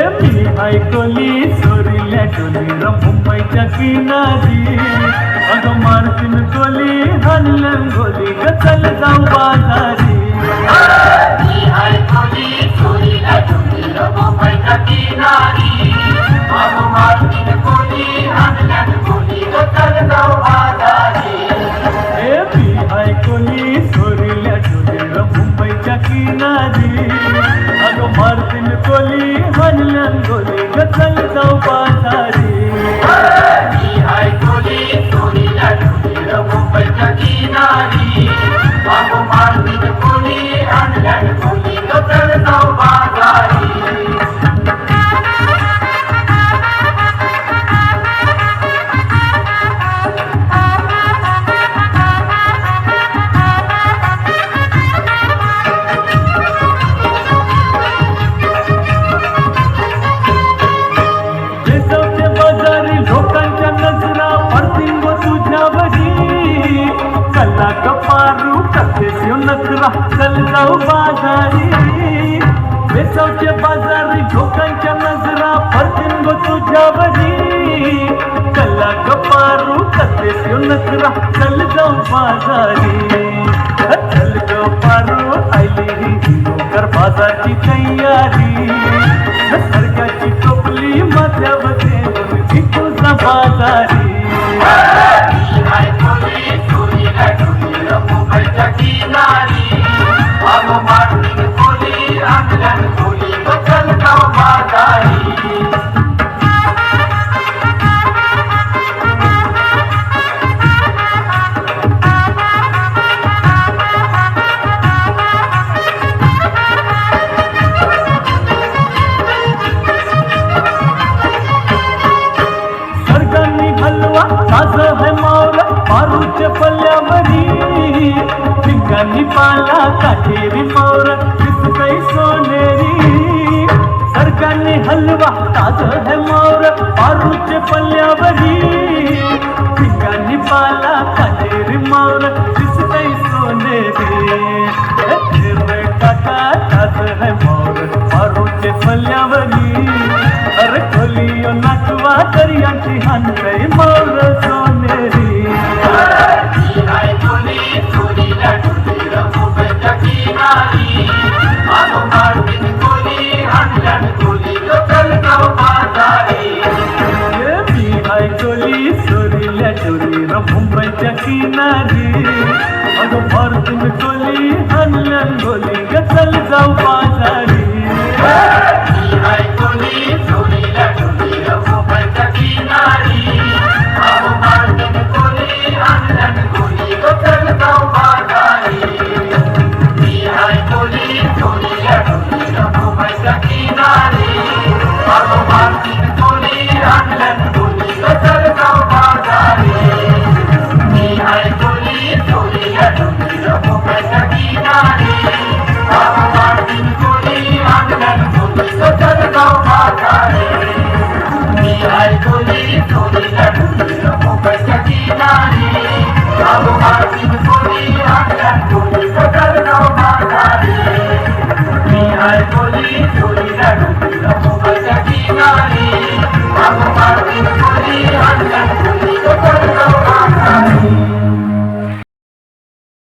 ऐकली चोरील्या डोलीला मुंबईच्या किनारी अगं मारतीन गोली हल्लन गोली ग चल जाऊ बाजारी ऐकली चोरील्या डोलीला मुंबईच्या किनारी अगं मारतीन गोली हल्लन गोली ग चल जाऊ बाजारी मी ऐकली चोरील्या डोलीला मुंबईच्या किनारी अगं मारतीन गोली हल्लन गोली ग चल जाऊ बाजारी ऐकली चोरील्या डोलीला मुंबईच्या किनारी अगं मारतीन गोली हल्लन गोली ग चल जाऊ बाजारी नखरा चल जाऊ बाजारी बेसावचे बाजारी लोकांच्या नजरा पडतील गो तुझ्यावरी कल्ला गपारू कथेस नखरा चल जाऊ बाजारी चल गपारू आयली कर बाजारची तयारी निसर्गाची टोपली माझ्यामध्ये तुझा बाजारी किनारी अगं मारतीन गोली हल्लन गोली ग चल जाऊ बाजारी स्वर्गांनी हलवा ताज है मावला पारूच्या पल्ल्यावरी ठिकाणी पाला काठेरी मोर दिसतय सोनेरी स्वर्गांनी हलवा ताज है मोर पारूच्या पल्ल्यावरी ठिकाणी पाला काठेरी मोर दिसतय सोनेरी काका ताज है मोर पारूच्या पल्ल्यावरी अरे खोलियो नाचवा दर्यांची हानतय मोर सोनेरी ऐकली चोरील्या चोरीला मुंबईच्या किनारी अगं मारतीन गोली हल्लन गोली ग चल जाऊ बाजारी ऐकली